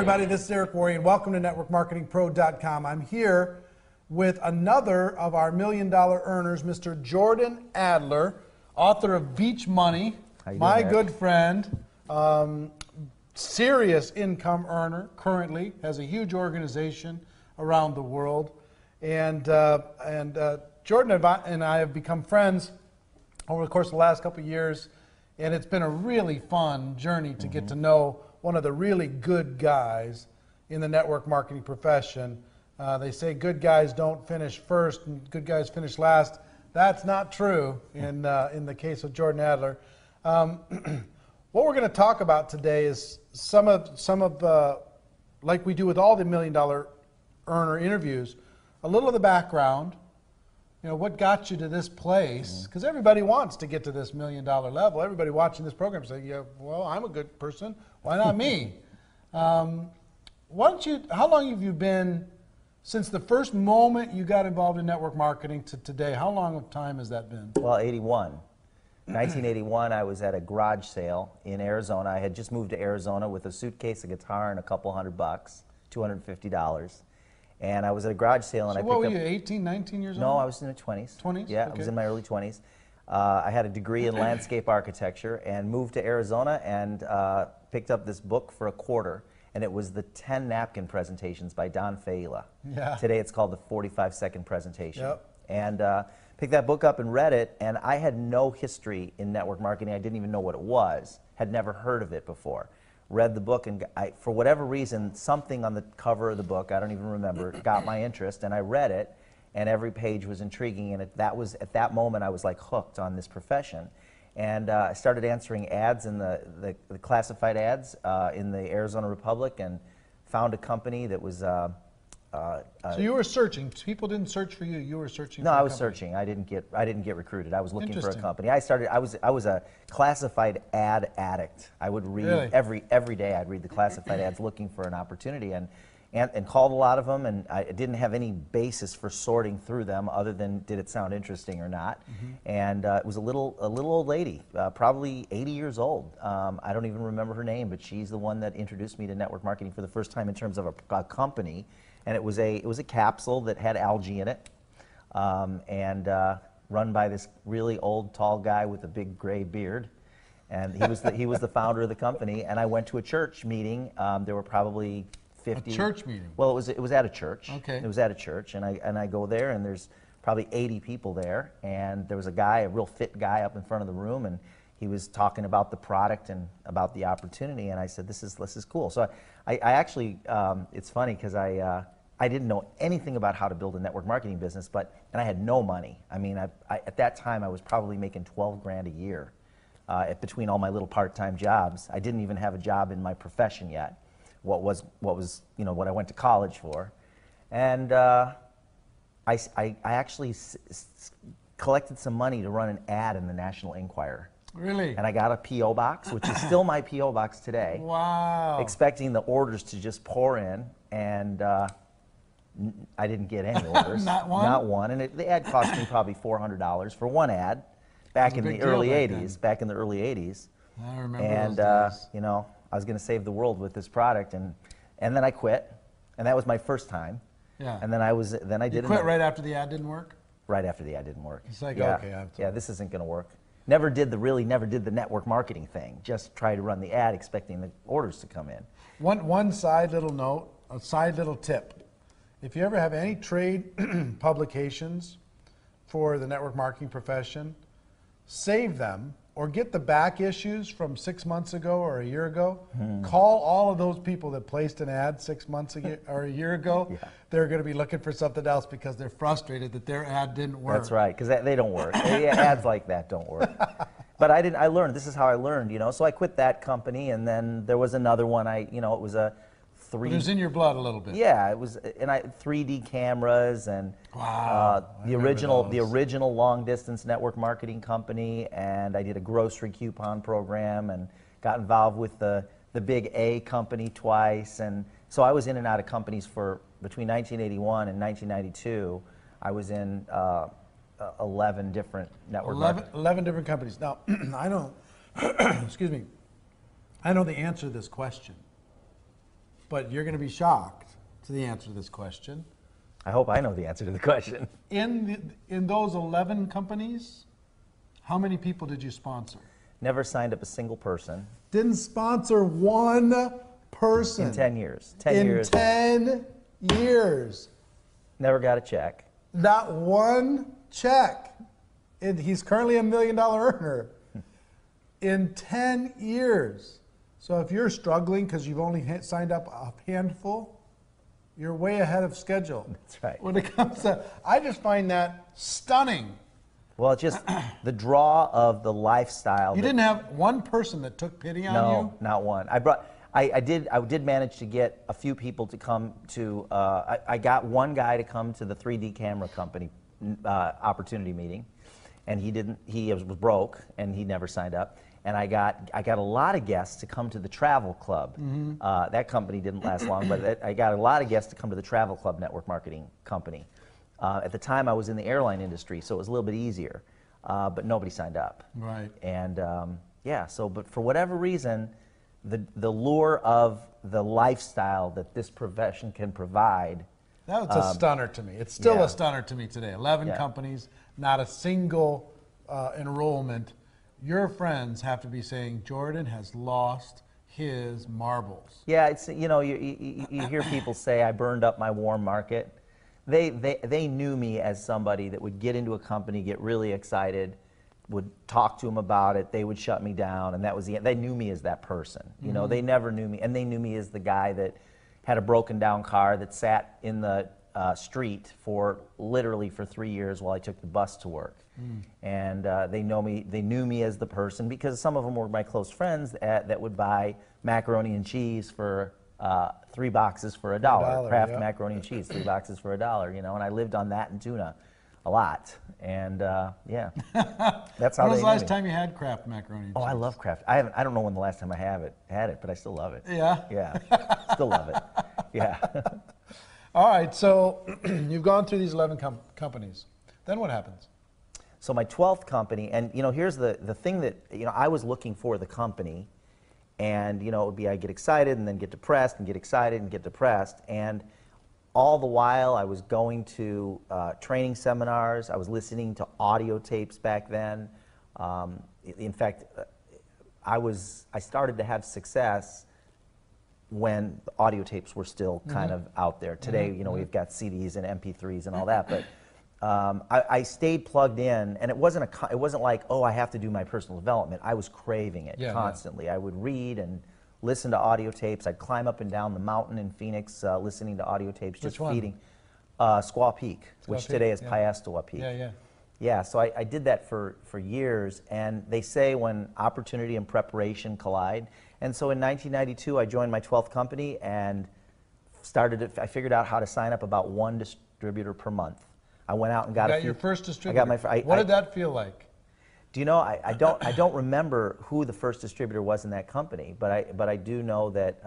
everybody, this is Eric Worre, and welcome to NetworkMarketingPro.com. I'm here with another of our $1 million earners, Mr. Jordan Adler, author of Beach Money, my good friend, serious income earner currently, has a huge organization around the world, and Jordan and I have become friends over the course of the last couple of years, and it's been a really fun journey to get to know one of the really good guys in the network marketing profession. They say good guys don't finish first and good guys finish last. That's not true in the case of Jordan Adler. What we're going to talk about today is some of like we do with all the $1 million earner interviews, a little of the background. You know, what got you to this place? Because everybody wants to get to this $1 million level. Everybody watching this program say, yeah, well, I'm a good person. Why not me? How long have you been, since the first moment you got involved in network marketing to today, how long of time has that been? Well, 1981, I was at a garage sale in Arizona. I had just moved to Arizona with a suitcase, a guitar, and a couple $100, $250. And I was at a garage sale, and so what were you, 18, 19 years old? No, I was in my 20s. 20s? Yeah, okay. I was in my early 20s. I had a degree in landscape architecture and moved to Arizona and picked up this book for a quarter. And it was the 10 napkin presentations by Don Faila. Yeah. Today it's called the 45-second presentation. Yep. And picked that book up and read it, and I had no history in network marketing. I didn't even know what it was, had never heard of it before. Read the book, and for whatever reason, something on the cover of the book, I don't even remember, got my interest, and I read it, and every page was intriguing, and at that moment I was like hooked on this profession. And I started answering ads in the classified ads in the Arizona Republic, and found a company that was so you were searching. People didn't search for you. You were searching. No, for I was company. searching. I didn't get recruited. I was looking for a company. I was a classified ad addict. I would read every day. I'd read the classified ads looking for an opportunity, and called a lot of them. And I didn't have any basis for sorting through them other than did it sound interesting or not. And it was a little old lady, probably 80 years old. I don't even remember her name, but she's the one that introduced me to network marketing for the first time in terms of a company. And it was a capsule that had algae in it, run by this really old, tall guy with a big gray beard, and he was the founder of the company. And I went to a church meeting. There were probably 50. A church meeting. Well, it was at a church. Okay. It was at a church, and I go there, and there's probably 80 people there, and there was a guy, a real fit guy, up in front of the room, and he was talking about the product and about the opportunity, and I said, this is cool. So I actually, it's funny because I didn't know anything about how to build a network marketing business, and I had no money. I mean, at that time I was probably making 12 grand a year between all my little part-time jobs. I didn't even have a job in my profession yet. What was what I went to college for, and I actually collected some money to run an ad in the National Enquirer. Really? And I got a P.O. box, which is still my P.O. box today. Wow. Expecting the orders to just pour in, and I didn't get any orders. Not one? Not one. And the ad cost me probably $400 for one ad back in the early 80s. Back in the early 80s. I remember and those days. you know, I was going to save the world with this product, and then I quit, and that was my first time. Yeah. And then I did. You quit right after the ad didn't work? Right after the ad didn't work. It's like, yeah, okay, yeah, this isn't going to work. Never did the network marketing thing. Just try to run the ad expecting the orders to come in. One side little note, a side little tip. If you ever have any trade publications for the network marketing profession, save them or get the back issues from 6 months ago or a year ago. Call all of those people that placed an ad 6 months ago or a year ago. Yeah. They're going to be looking for something else because they're frustrated that their ad didn't work. That's right, because they don't work. Ads like that don't work. But I learned, this is how I learned, you know. So I quit that company, and then there was another one. It was a But it was in your blood a little bit. Yeah, it was, and 3D cameras and wow, the original long distance network marketing company, and I did a grocery coupon program and got involved with the big A company twice, and so I was in and out of companies for between 1981 and 1992. I was in 11 different network 11 different companies. Now, I know, excuse me, I know the answer to this question. but you're going to be shocked to the answer to this question. I hope I know the answer to the question. In those 11 companies, how many people did you sponsor? Never signed up a single person. Didn't sponsor one person. In 10 years. 10 years. 10 years. Never got a check. Not one check. He's currently $1 million earner. In 10 years. So if you're struggling because you've only signed up a handful, you're way ahead of schedule. That's right. When it comes to, I just find that stunning. Well, it's just the draw of the lifestyle. You didn't have one person that took pity on you? No, not one. I did manage to get a few people to come to, I got one guy to come to the 3D camera company opportunity meeting, and he was broke and he never signed up. And I got a lot of guests to come to the Travel Club. That company didn't last long, but I got a lot of guests to come to the Travel Club network marketing company. At the time, I was in the airline industry, so it was a little bit easier, but nobody signed up. Right. And yeah, but for whatever reason, the lure of the lifestyle that this profession can provide. That was a stunner to me. It's still yeah. a stunner to me today. 11 companies, not a single enrollment. Your friends have to be saying, Jordan has lost his marbles. Yeah, it's, you know, you hear people say, I burned up my warm market. They knew me as somebody that would get into a company, get really excited, would talk to them about it, they would shut me down, and that was they knew me as that person. You know, they never knew me, and they knew me as the guy that had a broken down car that sat in the street literally for 3 years while I took the bus to work. And they knew me as the person, because some of them were my close friends that would buy macaroni and cheese for 3 boxes for $1. Kraft macaroni and cheese, 3 boxes for $1, you know, and I lived on that and tuna a lot. And yeah, that's how When was they the last knew me. time you had Kraft macaroni and cheese? Oh, I love Kraft. I don't know when the last time I had it, but I still love it. Yeah? Yeah, still love it. Yeah. All right, so you've gone through these 11 companies. Then what happens? So my 12th company, and you know, here's the thing that, you know, I was looking for the company, and you know, it would be I get excited and then get depressed and get excited and get depressed, and all the while I was going to training seminars, I was listening to audio tapes back then. In fact, I started to have success when the audio tapes were still kind of out there. Today, you know, we've got CDs and MP3s and all that, but I stayed plugged in, and it wasn't like, oh, I have to do my personal development. I was craving it constantly. I would read and listen to audio tapes. I'd climb up and down the mountain in Phoenix listening to audio tapes, just feeding. Squaw Peak, which today is Piastowa Peak. Yeah, so I did that for years, and they say when opportunity and preparation collide. And so in 1992, I joined my 12th company and I figured out how to sign up about 1 distributor per month. I went out and got your first distributor. What did that feel like? Do you know, I don't remember who the first distributor was in that company, but I do know that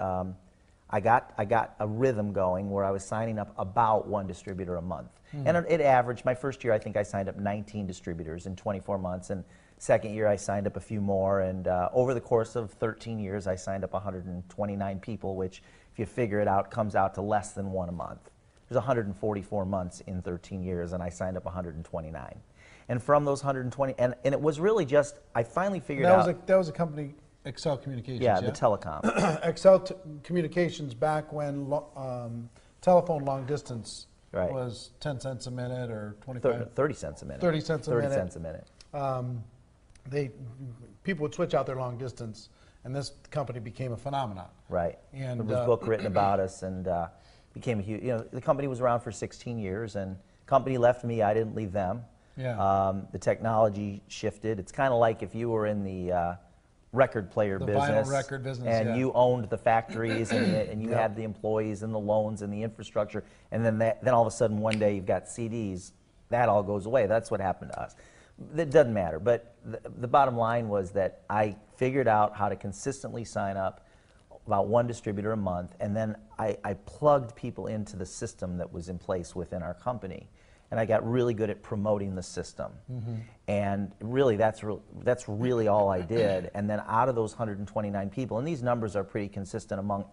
I got a rhythm going where I was signing up about 1 distributor a month. And it averaged, my first year I think I signed up 19 distributors in 24 months, and second year I signed up a few more, and over the course of 13 years I signed up 129 people, which if you figure it out comes out to less than 1 a month. There's 144 months in 13 years, and I signed up 129. And from those 120, and it was really just, I finally figured out. That was a company, Excel Communications. Yeah, the telecom. Excel Communications back when telephone long distance was 10 cents a minute or 25. 30 cents a minute. 30 cents a minute. 30 cents a minute. People would switch out their long distance, and this company became a phenomenon. Right. And there was a book written about us, and became a huge, you know, the company was around for 16 years, and company left me, I didn't leave them. Yeah. The technology shifted. It's kind of like if you were in the record player business, vinyl record business, and you owned the factories and you had the employees and the loans and the infrastructure, and then all of a sudden one day you've got CDs, that all goes away. That's what happened to us. It doesn't matter, but the bottom line was that I figured out how to consistently sign up about 1 distributor a month, and then I plugged people into the system that was in place within our company. And I got really good at promoting the system. And really, that's really all I did. And then out of those 129 people, and these numbers are pretty consistent among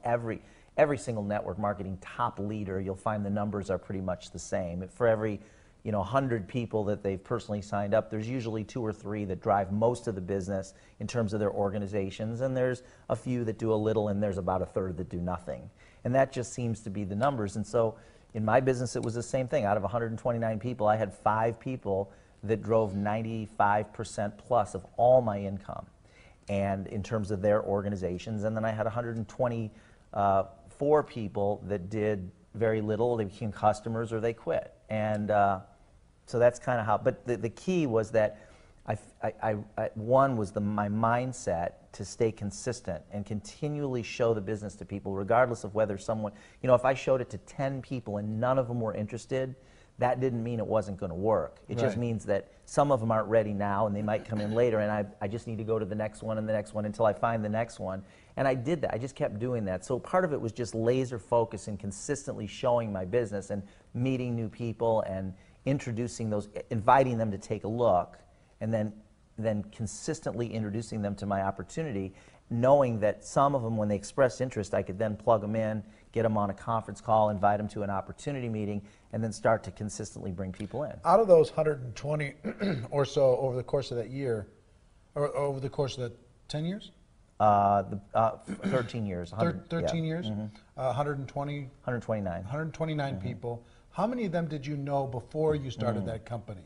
every single network marketing top leader, you'll find the numbers are pretty much the same. For every 100 people that they've personally signed up, there's usually 2 or 3 that drive most of the business in terms of their organizations, and there's a few that do a little, and there's about a third that do nothing. And that just seems to be the numbers. And so in my business, it was the same thing. Out of 129 people, I had 5 people that drove 95% plus of all my income, and in terms of their organizations. And then I had 124 people that did very little. They became customers or they quit. And so that's kind of how, but the key was that one was my mindset to stay consistent and continually show the business to people, regardless of whether someone, if I showed it to 10 people and none of them were interested, that didn't mean it wasn't going to work. It just means that some of them aren't ready now and they might come in later, and I just need to go to the next one and the next one until I find the next one. And I did that. I just kept doing that. So part of it was just laser focus and consistently showing my business and meeting new people and introducing those, inviting them to take a look, and then consistently introducing them to my opportunity, knowing that some of them, when they expressed interest, I could then plug them in, get them on a conference call, invite them to an opportunity meeting, and then start to consistently bring people in. Out of those 120 or so over the course of that year, or over the course of the 10 years? 13 years. 13 years? 129. 129 people. How many of them did you know before you started that company?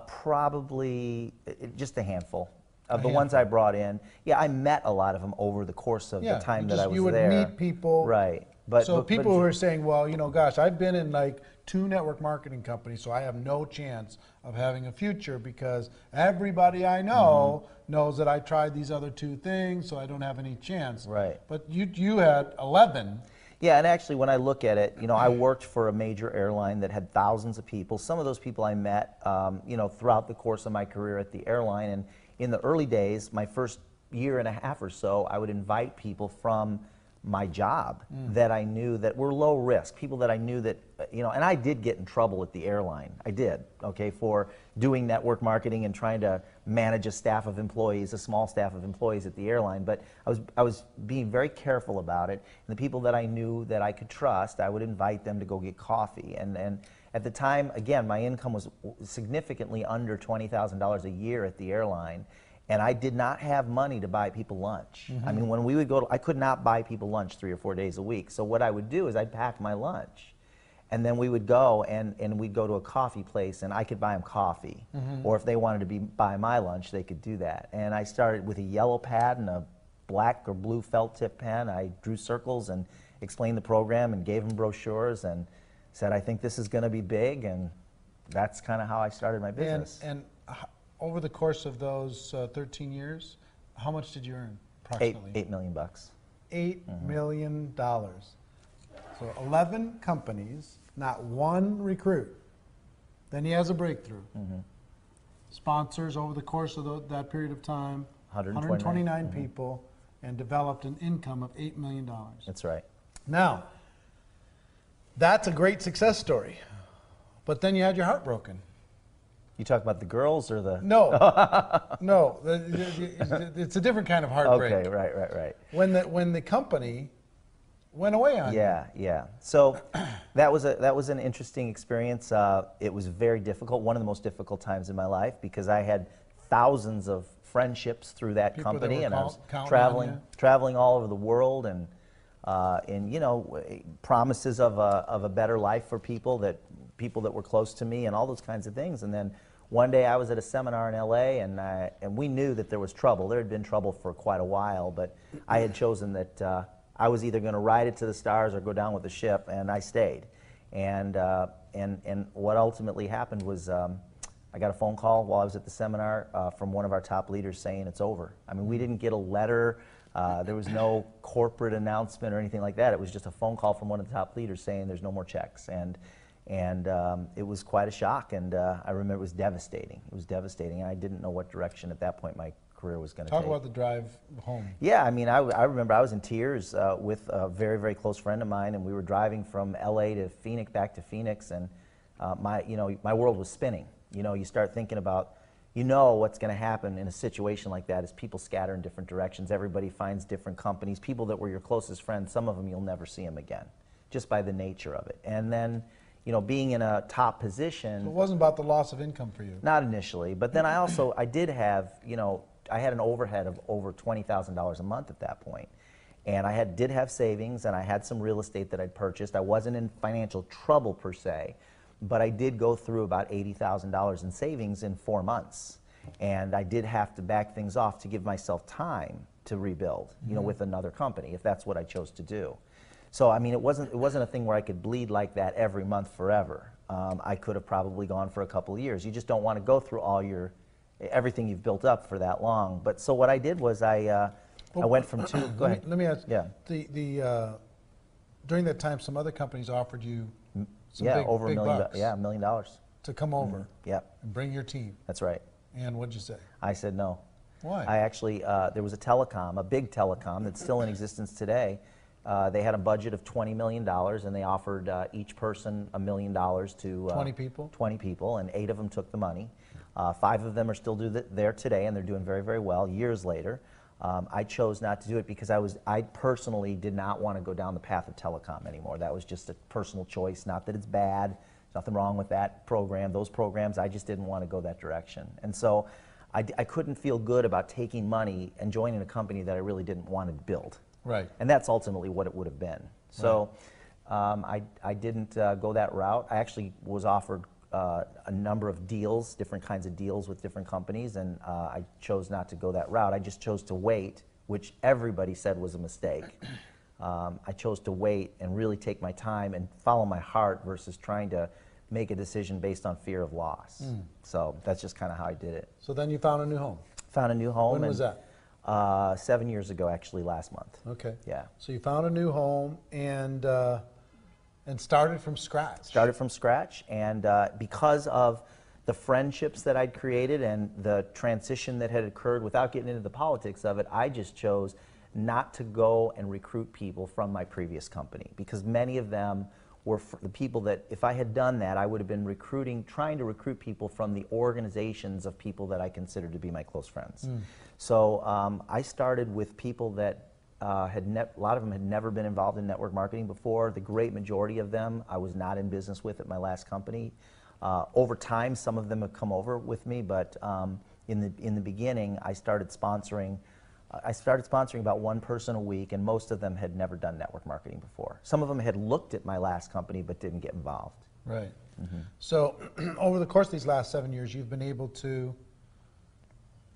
Probably just a handful. Of the ones I brought in. Yeah, I met a lot of them over the course of the time that I was there. You would meet people. Right. So people who are saying, well, gosh, I've been in like 2 network marketing companies, so I have no chance of having a future because everybody I know knows that I tried these other 2 things, so I don't have any chance. Right. But you had 11. Yeah, and actually when I look at it, I worked for a major airline that had thousands of people. Some of those people I met, throughout the course of my career at the airline. And in the early days, my first year and a half or so, I would invite people from my job that I knew that were low risk, people that I knew that, and I did get in trouble at the airline. I did, for doing network marketing and trying to manage a staff of employees, a small staff of employees at the airline. But I was being very careful about it. And the people that I knew that I could trust, I would invite them to go get coffee. And at the time, again, my income was significantly under $20,000 a year at the airline. And I did not have money to buy people lunch. I mean, when we would go, I could not buy people lunch 3 or 4 days a week. So what I would do is I'd pack my lunch, and then we would go and we'd go to a coffee place, and I could buy them coffee. Or if they wanted to buy my lunch, they could do that. And I started with a yellow pad and a black or blue felt tip pen. I drew circles and explained the program and gave them brochures and said, I think this is going to be big, and that's kind of how I started my business. And over the course of those 13 years, how much did you earn, approximately? $8 million. $8 million. So 11 companies, not one recruit. Then he has a breakthrough. Sponsors over the course of that period of time, 129 people, and developed an income of $8 million. That's right. Now, that's a great success story. But then you had your heart broken. You talk about the girls or the... No, no, it's a different kind of heartbreak. Okay, right. When the company went away on you. Yeah. So that was an interesting experience. It was very difficult, one of the most difficult times in my life, because I had thousands of friendships through that company, and I was traveling all over the world, and promises of a better life for people that were close to me, and all those kinds of things. And then one day I was at a seminar in LA, and we knew that there was trouble. There had been trouble for quite a while, but I had chosen that I was either going to ride it to the stars or go down with the ship, and I stayed. And what ultimately happened was I got a phone call while I was at the seminar from one of our top leaders saying it's over. I mean, we didn't get a letter. There was no corporate announcement or anything like that. It was just a phone call from one of the top leaders saying there's no more checks. And it was quite a shock, and I remember it was devastating. It was devastating, and I didn't know what direction at that point my career was going to take. Talk about the drive home. Yeah, I mean, I remember I was in tears with a very, very close friend of mine, and we were driving from LA to Phoenix, back to Phoenix, and my world was spinning. You start thinking about, you know what's going to happen in a situation like that is people scatter in different directions. Everybody finds different companies. People that were your closest friends, some of them you'll never see them again, just by the nature of it. And then, you know, being in a top position. So it wasn't about the loss of income for you. Not initially, but then I did have, you know, I had an overhead of over $20,000 a month at that point. And I did have savings, and I had some real estate that I'd purchased. I wasn't in financial trouble per se, but I did go through about $80,000 in savings in 4 months. And I did have to back things off to give myself time to rebuild, you know, with another company, if that's what I chose to do. So, I mean, it wasn't a thing where I could bleed like that every month forever. I could have probably gone for a couple of years. You just don't want to go through everything you've built up for that long. But so what I did was I went from two. Go ahead. Let me ask. Yeah. During that time, some other companies offered you some over big $1 million. bucks Yeah, $1 million. to come over. Yeah. And bring your team. That's right. And what'd you say? I said no. Why? I actually there was a big telecom that's still in existence today. They had a budget of $20 million, and they offered each person $1 million to 20 people. 20 people, and 8 of them took the money. 5 of them are still there today, and they're doing very, very well years later. I chose not to do it because I personally did not want to go down the path of telecom anymore. That was just a personal choice. Not that it's bad. There's nothing wrong with that program. Those programs, I just didn't want to go that direction. And so I couldn't feel good about taking money and joining a company that I really didn't want to build. Right. And that's ultimately what it would have been. So I didn't go that route. I actually was offered a number of deals, different kinds of deals with different companies, and I chose not to go that route. I just chose to wait, which everybody said was a mistake. I chose to wait and really take my time and follow my heart versus trying to make a decision based on fear of loss. So that's just kind of how I did it. So then you found a new home. Found a new home. When was that? 7 years ago, actually, last month. Okay. Yeah. So you found a new home and started from scratch. Started from scratch, and because of the friendships that I'd created and the transition that had occurred, without getting into the politics of it, I just chose not to go and recruit people from my previous company, because many of them were the people that, if I had done that, I would have been trying to recruit people from the organizations of people that I considered to be my close friends. So I started with people that a lot of them had never been involved in network marketing before. The great majority of them I was not in business with at my last company. Over time, some of them have come over with me, but in the beginning, I started sponsoring about one person a week, and most of them had never done network marketing before. Some of them had looked at my last company but didn't get involved. Right. So over the course of these last 7 years, you've been able to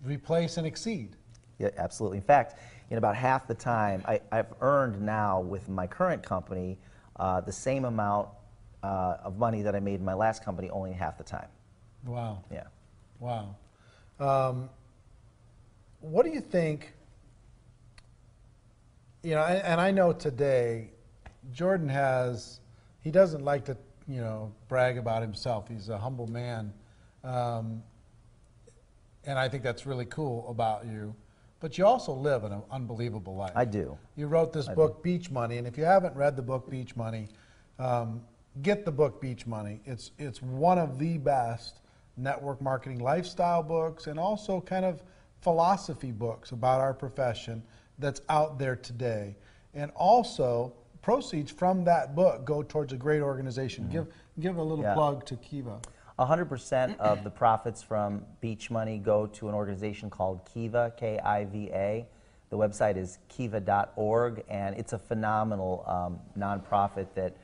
replace and exceed. Yeah, absolutely. In fact, in about half the time, I've earned now with my current company the same amount of money that I made in my last company, only in half the time. Wow. Yeah. Wow. What do you think, you know, and I know today, Jordan he doesn't like to, you know, brag about himself. He's a humble man. And I think that's really cool about you. But you also live an unbelievable life. I do. You wrote this book, Beach Money, and if you haven't read the book, Beach Money, get the book, Beach Money. It's one of the best network marketing lifestyle books and also kind of philosophy books about our profession that's out there today. And also, proceeds from that book go towards a great organization. Give a little plug to Kiva. 100% of the profits from Beach Money go to an organization called Kiva, K-I-V-A. The website is kiva.org, and it's a phenomenal nonprofit that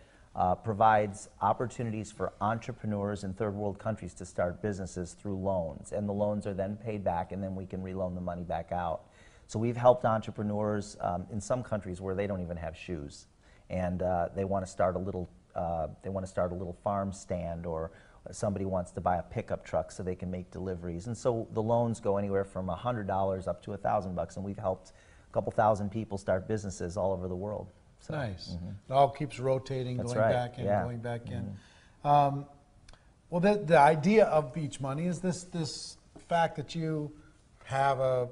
provides opportunities for entrepreneurs in third world countries to start businesses through loans. And the loans are then paid back, and then we can reloan the money back out. So we've helped entrepreneurs in some countries where they don't even have shoes, and they want to start a little farm stand, or somebody wants to buy a pickup truck so they can make deliveries. And so the loans go anywhere from $100 up to $1,000, and we've helped a couple thousand people start businesses all over the world. So, nice. It all keeps rotating, That's going right. back in, Yeah. going back in. Well, the idea of Beach Money is this fact that you have a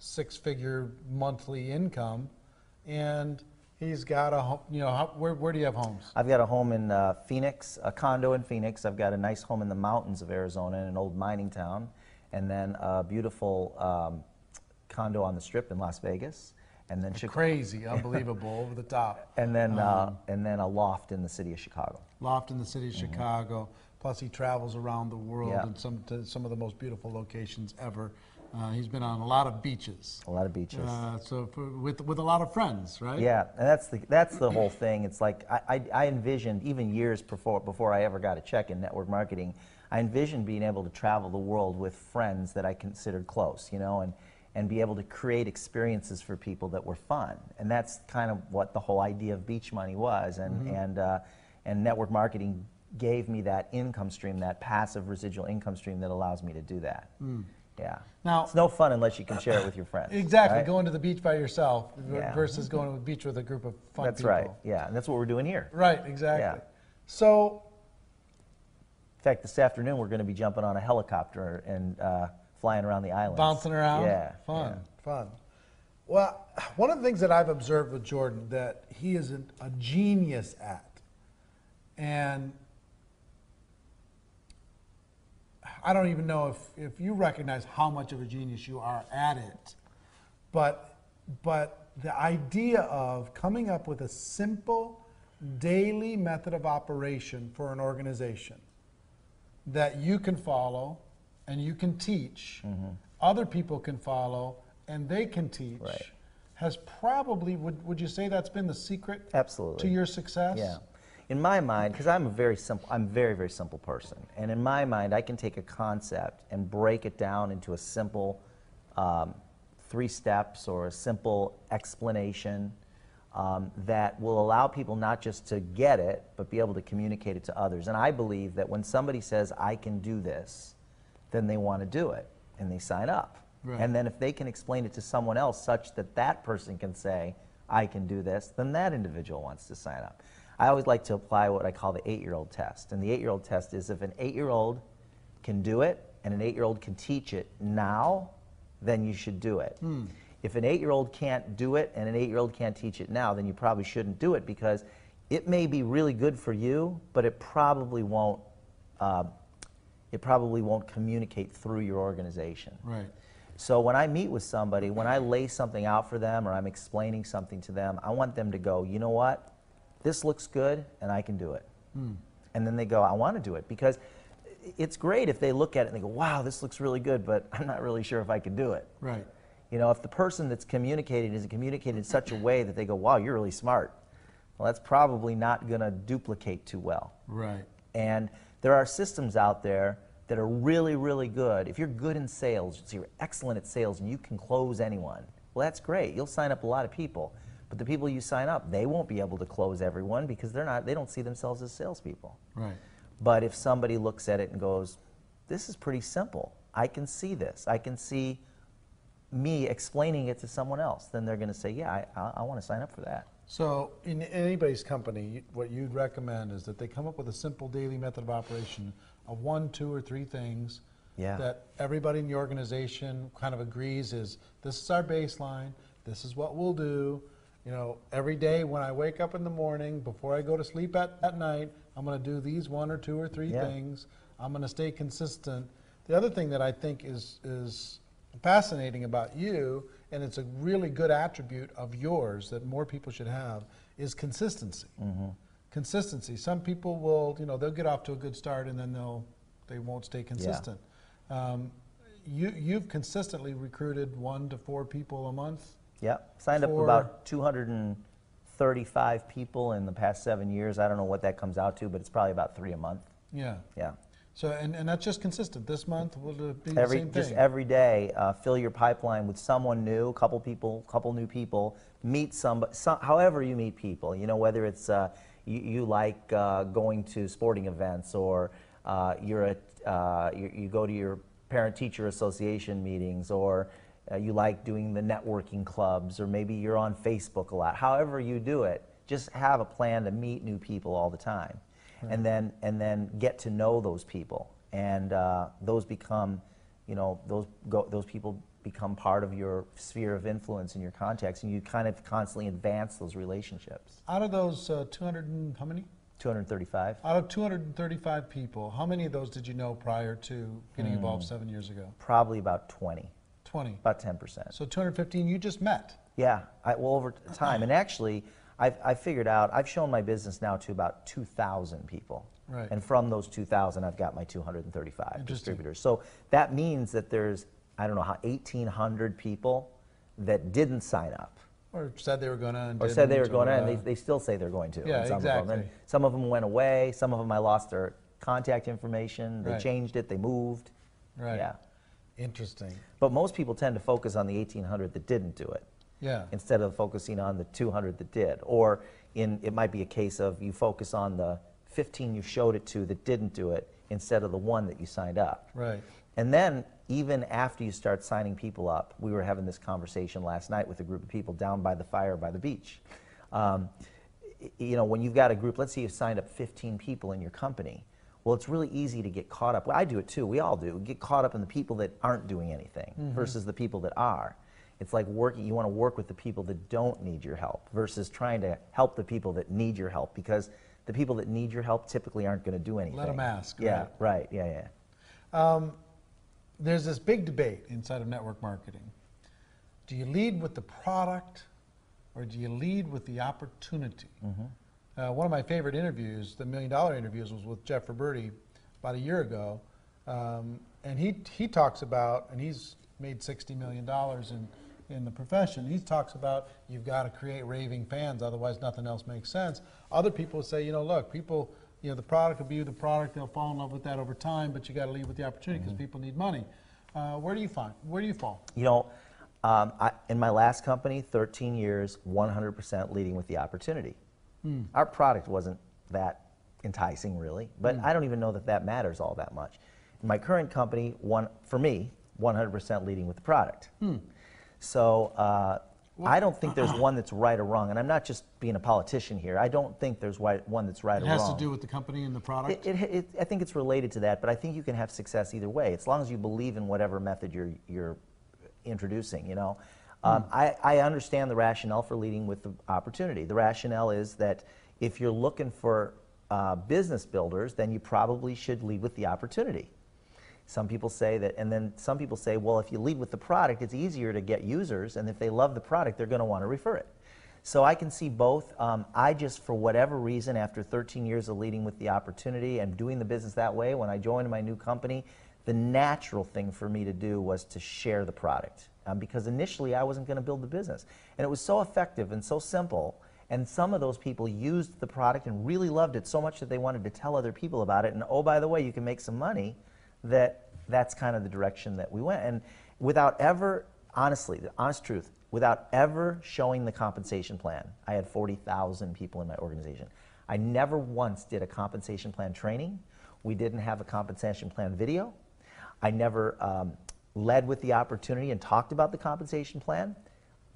6-figure monthly income, and he's got a home. You know, where do you have homes? I've got a home in Phoenix, a condo in Phoenix. I've got a nice home in the mountains of Arizona in an old mining town. and then a beautiful condo on the Strip in Las Vegas, and then Crazy, unbelievable, over the top. and then a loft in the city of Chicago. Loft in the city of Chicago. Plus, he travels around the world Yeah. and to some of the most beautiful locations ever. He's been on a lot of beaches. A lot of beaches. With a lot of friends, right? Yeah, and that's the whole thing. It's like I envisioned, even years before I ever got a check in network marketing, I envisioned being able to travel the world with friends that I considered close, you know, and be able to create experiences for people that were fun. And that's kind of what the whole idea of Beach Money was. And network marketing gave me that income stream, that passive residual income stream that allows me to do that. Yeah. Now, it's no fun unless you can share it with your friends. Exactly. Right? Going to the beach by yourself Yeah. versus going to the beach with a group of fun That's people. right. Yeah, and that's what we're doing here. Right, exactly. Yeah. So, In fact, this afternoon we're going to be jumping on a helicopter and flying around the islands. bouncing around? Yeah. Fun, yeah. fun. Well, one of the things that I've observed with Jordan that he is a genius at, and I don't even know if you recognize how much of a genius you are at it, but the idea of coming up with a simple daily method of operation for an organization that you can follow and you can teach, other people can follow and they can teach, Right. has probably, would you say that's been the secret Absolutely. to your success? Yeah. In my mind, because I'm a very very simple person, and in my mind, I can take a concept and break it down into a simple 3 steps or a simple explanation that will allow people not just to get it, but be able to communicate it to others. And I believe that when somebody says, I can do this, then they want to do it, and they sign up. Right. And then if they can explain it to someone else such that that person can say, I can do this, then that individual wants to sign up. I always like to apply what I call the 8-year-old test. And the 8-year-old test is if an 8-year-old can do it and an 8-year-old can teach it now, then you should do it. If an 8-year-old can't do it and an 8-year-old can't teach it now, then you probably shouldn't do it, because it may be really good for you, but it probably won't communicate through your organization. Right. So when I meet with somebody, when I lay something out for them or I'm explaining something to them, I want them to go, you know what? This looks good and I can do it. And then they go, I want to do it, because it's great if they look at it and they go, wow, this looks really good, but I'm not really sure if I can do it. Right. You know, if the person that's communicating is communicating in such a way that they go, wow, you're really smart, well, that's probably not going to duplicate too well. Right. And there are systems out there that are really, really good. If you're good in sales, so you're excellent at sales and you can close anyone, well, that's great. You'll sign up a lot of people. But the people you sign up, they won't be able to close everyone because they don't see themselves as salespeople. Right. But if somebody looks at it and goes, this is pretty simple, I can see this, I can see me explaining it to someone else, then they're going to say, yeah, I want to sign up for that. So in anybody's company, what you'd recommend is that they come up with a simple daily method of operation of 1, 2, or 3 things Yeah. that everybody in the organization kind of agrees is, this is our baseline, this is what we'll do. You know, every day when I wake up in the morning, before I go to sleep at night, I'm going to do these 1 or 2 or 3 Yeah. things. I'm going to stay consistent. The other thing that I think is fascinating about you, and it's a really good attribute of yours that more people should have, is consistency. Consistency. Some people will, you know, they'll get off to a good start and then they won't stay consistent. You've consistently recruited 1 to 4 people a month. Yeah, signed up For- about 235 people in the past 7 years. I don't know what that comes out to, but it's probably about 3 a month. Yeah. Yeah. So and that's just consistent. This month will it be the same thing. Just every day, fill your pipeline with someone new, a couple new people. Meet somebody, however you meet people. You know, whether it's you like going to sporting events, or you go to your parent-teacher association meetings, or you like doing the networking clubs, or maybe you're on Facebook a lot. However you do it, just have a plan to meet new people all the time. Right. And then get to know those people, and those become, you know, those people become part of your sphere of influence and your contacts, and you kind of constantly advance those relationships. Out of those 200 and how many? 235. Out of 235 people, how many of those did you know prior to getting involved 7 years ago? Probably about 20. 20. About 10%. So 215 you just met. Yeah, well, over time. And actually, I figured out, I've shown my business now to about 2,000 people. Right. And from those 2,000, I've got my 235 Interesting. distributors. So that means that there's, I don't know, 1,800 people that didn't sign up. Or said they were going to and Or didn't, said they were going to, or, and they still say they're going to. Yeah, and some exactly. Of them. And some of them went away. Some of them I lost their contact information. They Right. changed it. They moved. Right. Yeah. Interesting. But most people tend to focus on the 1,800 that didn't do it, Yeah. instead of focusing on the 200 that did. Or it might be a case of you focus on the 15 you showed it to that didn't do it instead of the one that you signed up. Right. And then even after you start signing people up, we were having this conversation last night with a group of people down by the fire by the beach. You know, when you've got a group, let's say you've signed up 15 people in your company. Well, it's really easy to get caught up. Well, I do it too. We all do. Get caught up in the people that aren't doing anything versus the people that are. It's like working. You want to work with the people that don't need your help versus trying to help the people that need your help, because the people that need your help typically aren't going to do anything. Let them ask. Yeah, right. Yeah, yeah. There's this big debate inside of network marketing. Do you lead with the product or do you lead with the opportunity? One of my favorite interviews, the $1 Million interviews, was with Jeff Roberti about a year ago. And he talks about, and he's made $60 million in the profession. He talks about you've got to create raving fans, otherwise nothing else makes sense. Other people say, you know, look, people, you know, the product will be the product, they'll fall in love with that over time, but you got to lead with the opportunity because people need money. Where do you fall? You know, in my last company, 13 years, 100% leading with the opportunity. Our product wasn't that enticing, really, but I don't even know that that matters all that much. In my current company, for me, 100% leading with the product. So I don't think there's one that's right or wrong, and I'm not just being a politician here. I don't think there's one that's right or wrong. It has to do with the company and the product? I think it's related to that, but I think you can have success either way, as long as you believe in whatever method you're introducing, you know. I understand the rationale for leading with the opportunity. The rationale is that if you're looking for business builders, then you probably should lead with the opportunity. Some people say that, and then some people say, well, if you lead with the product, it's easier to get users, and if they love the product, they're going to want to refer it. So I can see both. I just, for whatever reason, after 13 years of leading with the opportunity and doing the business that way, when I joined my new company, the natural thing for me to do was to share the product. Because initially I wasn't going to build the business. And it was so effective and so simple, and some of those people used the product and really loved it so much that they wanted to tell other people about it, and oh, by the way, you can make some money, that's kind of the direction that we went. And without ever, honestly, the honest truth, without ever showing the compensation plan, I had 40,000 people in my organization. I never once did a compensation plan training. We didn't have a compensation plan video. I never led with the opportunity and talked about the compensation plan.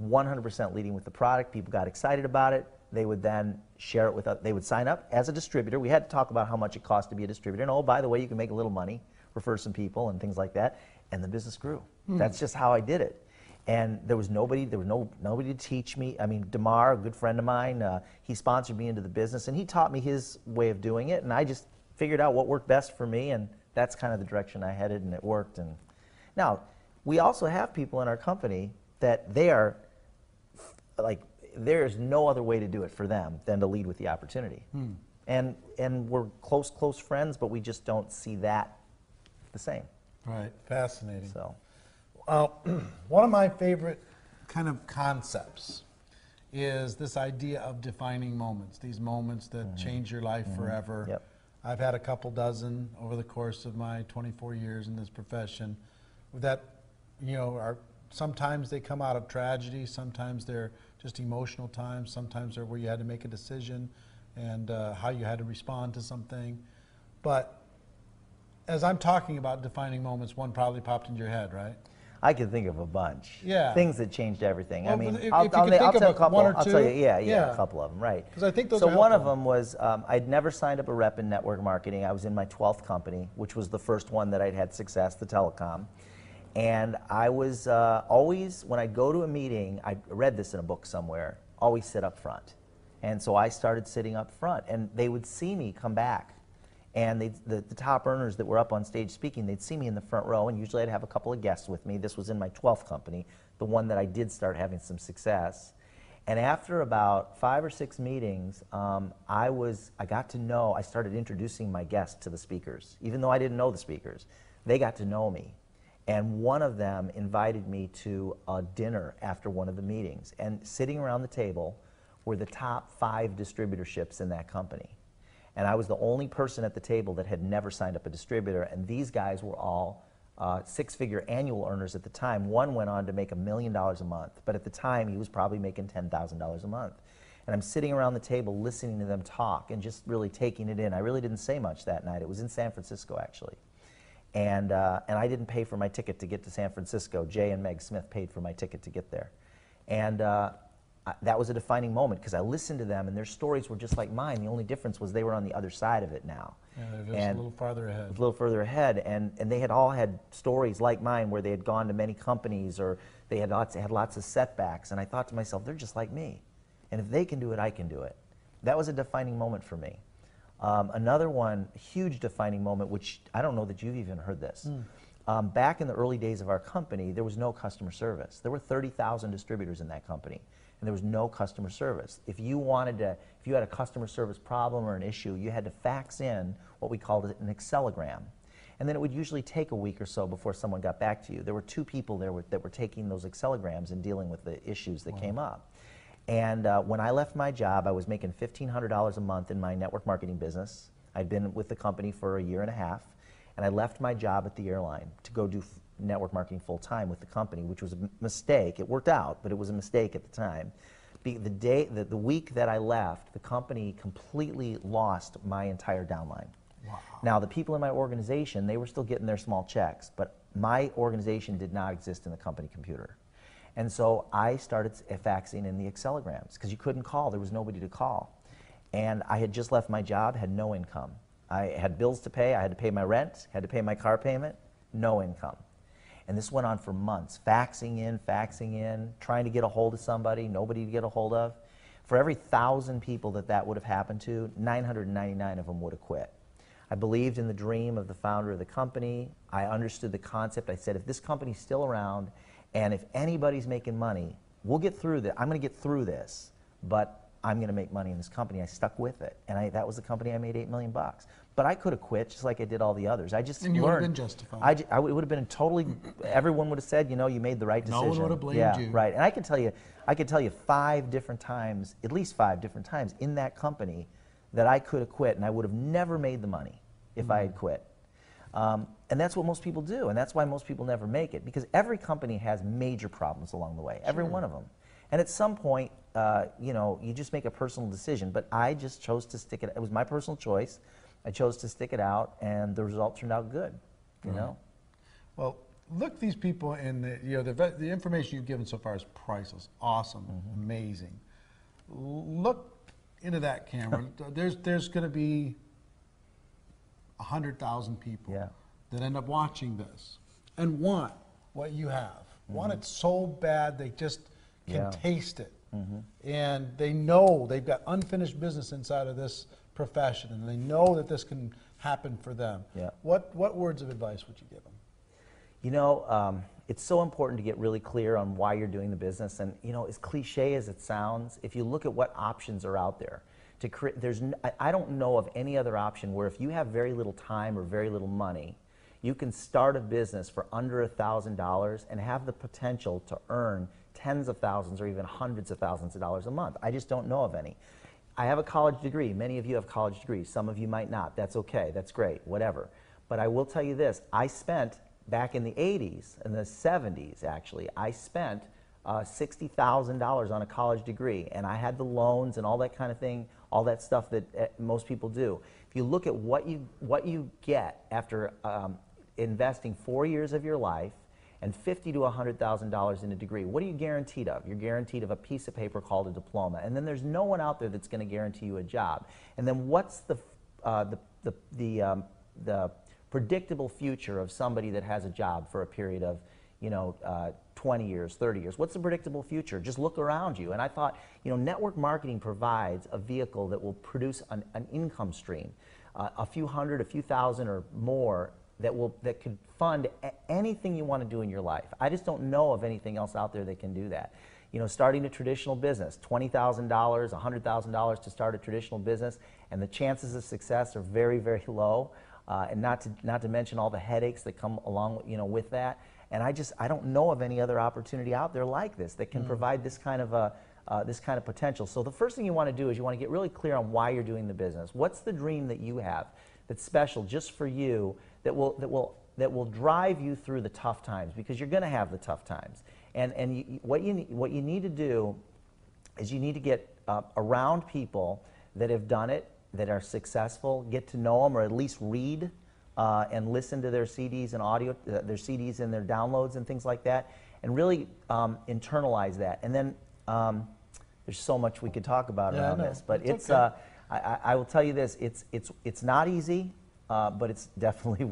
100% leading with the product. People got excited about it. They would then share it with us. They would sign up as a distributor. We had to talk about how much it cost to be a distributor. And oh, by the way, you can make a little money, refer some people and things like that. And the business grew. That's just how I did it. And there was nobody to teach me. I mean, Damar, a good friend of mine, he sponsored me into the business, and he taught me his way of doing it. And I just figured out what worked best for me, and that's kind of the direction I headed, and it worked. And now, we also have people in our company that they are, like, there's no other way to do it for them than to lead with the opportunity. And we're close friends, but we just don't see that the same. Right, fascinating. So, one of my favorite kind of concepts is this idea of defining moments, these moments that change your life forever. Yep. I've had a couple dozen over the course of my 24 years in this profession that, you know, are sometimes they come out of tragedy, sometimes they're just emotional times, sometimes they're where you had to make a decision and how you had to respond to something. But as I'm talking about defining moments, one probably popped into your head, right? I can think of a bunch. Yeah. Things that changed everything. Well, I mean, if you I'll could think tell of a couple. one or I'll tell you, two. yeah, Yeah. a couple of them, right. 'Cause I think those so are one of helpful. them was I'd never signed up a rep in network marketing. I was in my 12th company, which was the first one that I'd had success, the telecom. And I was always, when I go to a meeting, I read this in a book somewhere, always sit up front. And so I started sitting up front, and they would see me come back. And the top earners that were up on stage speaking, they'd see me in the front row, and usually I'd have a couple of guests with me. This was in my 12th company, the one that I did start having some success. And after about 5 or 6 meetings, I started introducing my guests to the speakers. Even though I didn't know the speakers, they got to know me. And one of them invited me to a dinner after one of the meetings. And sitting around the table were the top 5 distributorships in that company. And I was the only person at the table that had never signed up a distributor, and these guys were all 6-figure annual earners at the time. One went on to make $1 million a month, but at the time he was probably making $10,000 a month. And I'm sitting around the table listening to them talk and just really taking it in. I really didn't say much that night. It was in San Francisco, actually. And I didn't pay for my ticket to get to San Francisco. Jay and Meg Smith paid for my ticket to get there. And that was a defining moment because I listened to them and their stories were just like mine. The only difference was they were on the other side of it now. Yeah, they're just a little farther ahead. A little further ahead, and they had all had stories like mine where they had gone to many companies or they had lots of setbacks. And I thought to myself, they're just like me. And if they can do it, I can do it. That was a defining moment for me. Another one, huge defining moment, which I don't know that you've even heard this. Back in the early days of our company, there was no customer service. There were 30,000 distributors in that company, and there was no customer service. If you had a customer service problem or an issue, you had to fax in what we called an Excel-ogram. And then it would usually take a week or so before someone got back to you. There were 2 people there that were taking those Excel-ograms and dealing with the issues that came up. And when I left my job, I was making $1,500 a month in my network marketing business. I'd been with the company for 1.5 years, and I left my job at the airline to go do network marketing full-time with the company, which was a mistake. It worked out, but it was a mistake at the time. The week that I left, the company completely lost my entire downline. Wow. Now, the people in my organization, they were still getting their small checks, but my organization did not exist in the company computer. And so I started faxing in the Excel-ograms because you couldn't call. There was nobody to call. And I had just left my job, had no income. I had bills to pay. I had to pay my rent, had to pay my car payment, no income. And this went on for months, faxing in, trying to get a hold of somebody, nobody to get a hold of. For every 1,000 people that would have happened to, 999 of them would have quit. I believed in the dream of the founder of the company. I understood the concept. I said, if this company's still around, and if anybody's making money, we'll get through this. I'm going to get through this, but I'm going to make money in this company. I stuck with it, and that was the company I made $8 million. But I could have quit just like I did all the others. I just and you learned. would have been justified. I would have been totally. Everyone would have said, you know, you made the right decision. No one would have blamed yeah, you. Right. And I could tell you 5 different times, at least 5 different times in that company, that I could have quit, and I would have never made the money if I had quit. And that's what most people do, and that's why most people never make it, because every company has major problems along the way, every one of them. And at some point, you know, you just make a personal decision, but I just chose to stick it. It was my personal choice. I chose to stick it out, and the result turned out good, you know. Well, look, these people in the information you've given so far is priceless, awesome, amazing. Look into that camera. There's going to be 100,000 people that end up watching this and want what you have. Want it so bad they just can taste it. And they know they've got unfinished business inside of this profession, and they know that this can happen for them. What words of advice would you give them? You know, it's so important to get really clear on why you're doing the business. And, you know, as cliche as it sounds, if you look at what options are out there, I don't know of any other option where if you have very little time or very little money, you can start a business for under $1,000 and have the potential to earn tens of thousands or even hundreds of thousands of dollars a month. I just don't know of any. I have a college degree. Many of you have college degrees. Some of you might not. That's okay. That's great. Whatever. But I will tell you this. I spent, back in the 80s, in the 70s actually, I spent $60,000 on a college degree, and I had the loans and all that kind of thing, all that stuff that most people do. If you look at what you get after investing 4 years of your life and $50,000 to $100,000 in a degree, what are you guaranteed of? You're guaranteed of a piece of paper called a diploma, and then there's no one out there that's going to guarantee you a job. And then what's the predictable future of somebody that has a job for a period of, you know, 20 years, 30 years? What's the predictable future? Just look around you. And I thought, you know, network marketing provides a vehicle that will produce an income stream, a few hundred, a few thousand or more that could fund anything you want to do in your life. I just don't know of anything else out there that can do that. You know, starting a traditional business, $20,000, $100,000 to start a traditional business, and the chances of success are very, very low. And not to mention all the headaches that come along, you know, with that. And I don't know of any other opportunity out there like this that can provide this kind of potential. So the first thing you want to do is you want to get really clear on why you're doing the business. What's the dream that you have that's special just for you that will drive you through the tough times, because you're going to have the tough times. And what you need to do is you need to get around people that have done it, that are successful, get to know them, or at least read and listen to their CDs and audio, their CDs and their downloads and things like that, and really internalize that. And then there's so much we could talk about around this, but it's okay. I will tell you this: it's not easy, but it's definitely